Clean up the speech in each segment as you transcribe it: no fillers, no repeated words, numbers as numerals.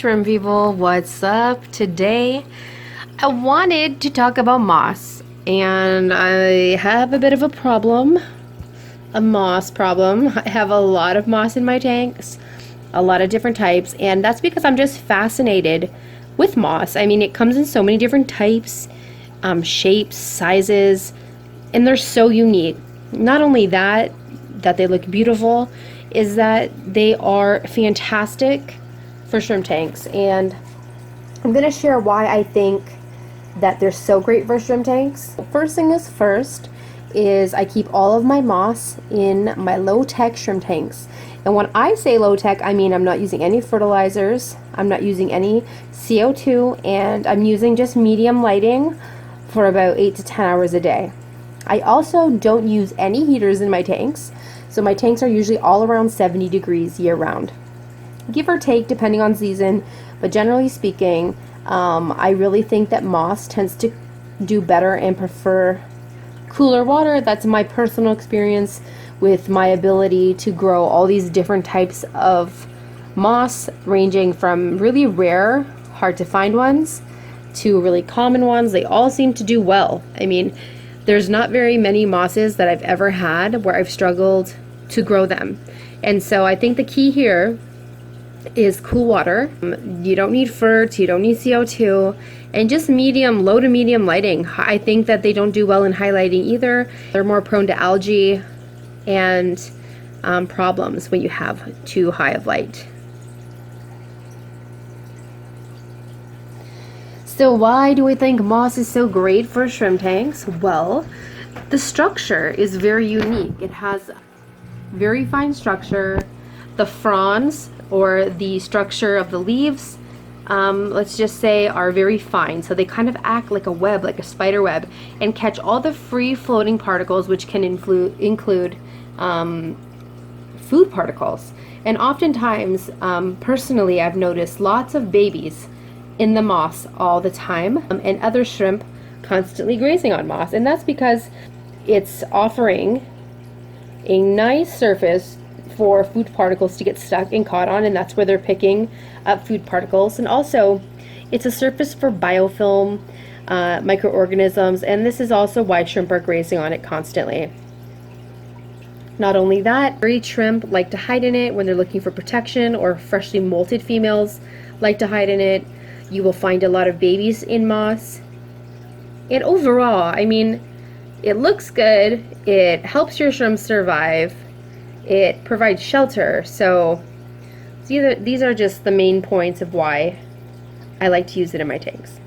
shrimp people, what's up? Today I wanted to talk about moss, and I have a bit of a problem, a moss problem. I have a lot of moss in my tanks, a lot of different types, and that's because I'm just fascinated with moss. I mean, it comes in so many different types, shapes, sizes, and they're so unique. Not only that they look beautiful, is that they are fantastic for shrimp tanks. And I'm going to share why I think that they're so great for shrimp tanks. First thing is first is I keep all of my moss in my low-tech shrimp tanks. And when I say low-tech, I mean I'm not using any fertilizers, I'm not using any CO2, and I'm using just medium lighting for about 8 to 10 hours a day. I also don't use any heaters in my tanks, so my tanks are usually all around 70 degrees year-round. Give or take depending on season, but generally speaking, I really think that moss tends to do better and prefer cooler water. That's my personal experience with my ability to grow all these different types of moss, ranging from really rare, hard to find ones to really common ones. They all seem to do well. I mean, there's not very many mosses that I've ever had where I've struggled to grow them. And so I think the key here is cool water. You don't need ferts, you don't need CO2, and just medium, low to medium lighting. I think that they don't do well in high lighting either. They're more prone to algae and problems when you have too high of light. So why do we think moss is so great for shrimp tanks? Well, the structure is very unique. It has very fine structure. The fronds, or the structure of the leaves, let's just say, are very fine. So they kind of act like a web, like a spider web, and catch all the free floating particles, which can include food particles. And oftentimes, personally, I've noticed lots of babies in the moss all the time, and other shrimp constantly grazing on moss. And that's because it's offering a nice surface for food particles to get stuck and caught on, and that's where they're picking up food particles. And also, it's a surface for biofilm, microorganisms, and this is also why shrimp are grazing on it constantly. Not only that, breed shrimp like to hide in it when they're looking for protection, or freshly molted females like to hide in it. You will find a lot of babies in moss. And overall, I mean, it looks good, it helps your shrimp survive, it provides shelter. So these are just the main points of why I like to use it in my tanks.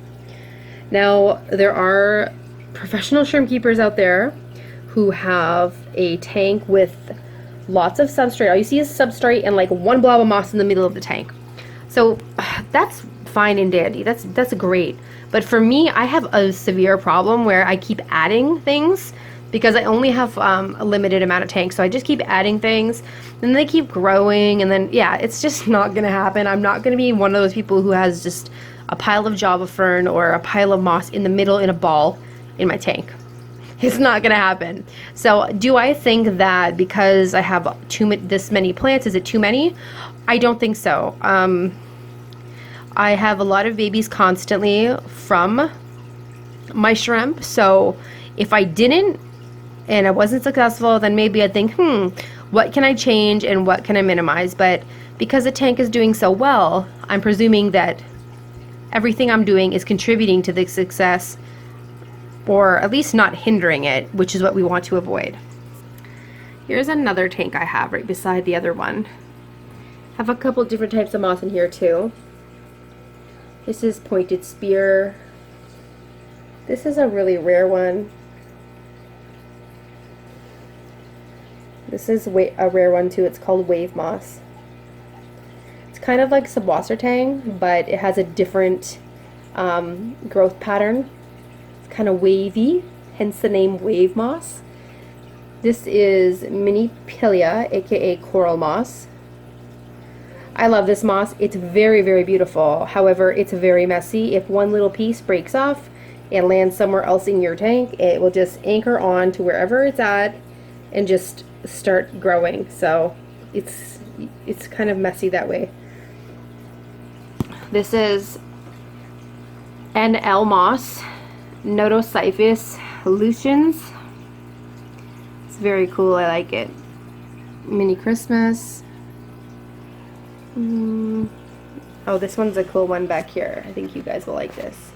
Now, there are professional shrimp keepers out there who have a tank with lots of substrate. All you see is substrate and like one blob of moss in the middle of the tank. So that's fine and dandy. That's great. But for me, I have a severe problem where I keep adding things because I only have a limited amount of tanks. So I just keep adding things, and they keep growing, and then yeah, it's just not gonna happen. I'm not gonna be one of those people who has just a pile of java fern or a pile of moss in the middle in a ball in my tank. It's not gonna happen. So do I think that because I have this many plants, is it too many? I don't think so. I have a lot of babies constantly from my shrimp, so if I didn't and I wasn't successful, then maybe I'd think, what can I change and what can I minimize? But because the tank is doing so well, I'm presuming that everything I'm doing is contributing to the success, or at least not hindering it, which is what we want to avoid. Here's another tank I have right beside the other one. I have a couple different types of moss in here too. This is pointed spear. This is a really rare one. This is a rare one too. It's called wave moss. It's kind of like Subwassertang, but it has a different growth pattern. It's kind of wavy, hence the name wave moss. This is mini pilia, aka coral moss. I love this moss. It's very, very beautiful. However, it's very messy. If one little piece breaks off and lands somewhere else in your tank, it will just anchor on to wherever it's at and just start growing. So it's kind of messy that way. This is NL moss, Notocyphus lucens. It's very cool. I like it. Mini Christmas. Oh, this one's a cool one back here. I think you guys will like this.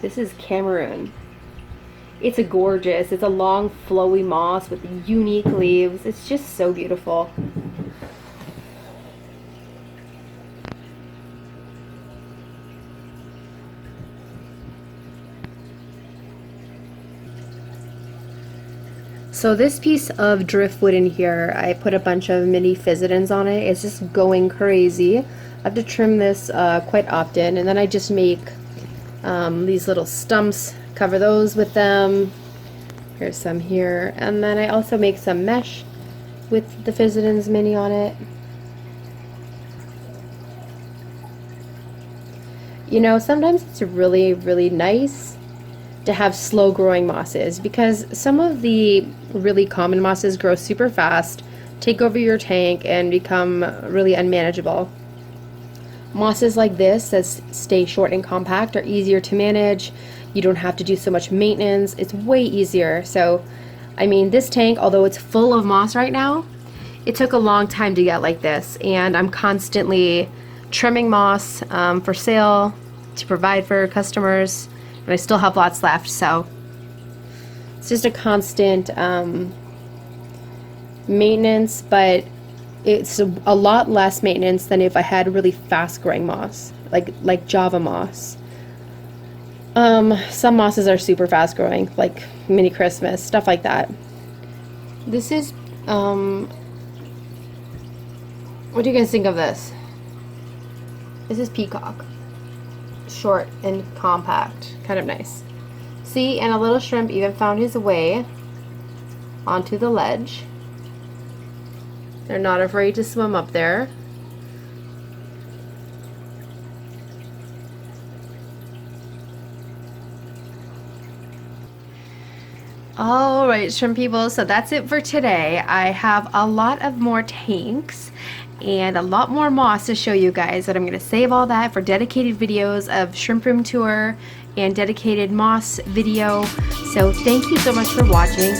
This is Cameroon. It's a gorgeous. It's a long, flowy moss with unique leaves. It's just so beautiful. So this piece of driftwood in here, I put a bunch of mini physodens on it. It's just going crazy. I have to trim this quite often, and then I just make these little stumps, cover those with them. Here's some here, and then I also make some mesh with the physodens mini on it. You know, sometimes it's really, really nice to have slow growing mosses, because some of the really common mosses grow super fast, take over your tank, and become really unmanageable. Mosses like this that stay short and compact are easier to manage. You don't have to do so much maintenance. It's way easier. So, I mean, this tank, although it's full of moss right now, it took a long time to get like this, and I'm constantly trimming moss for sale to provide for customers. And I still have lots left, so it's just a constant maintenance, but it's a lot less maintenance than if I had really fast growing moss, like Java moss. Some mosses are super fast growing, like Mini Christmas, stuff like that. This is what do you guys think of this? This is Peacock. Short and compact, kind of nice. See, and a little shrimp even found his way onto the ledge. They're not afraid to swim up there. Alright, shrimp people, so that's it for today. I have a lot of more tanks and a lot more moss to show you guys, but I'm going to save all that for dedicated videos of shrimp room tour and dedicated moss video. So thank you so much for watching.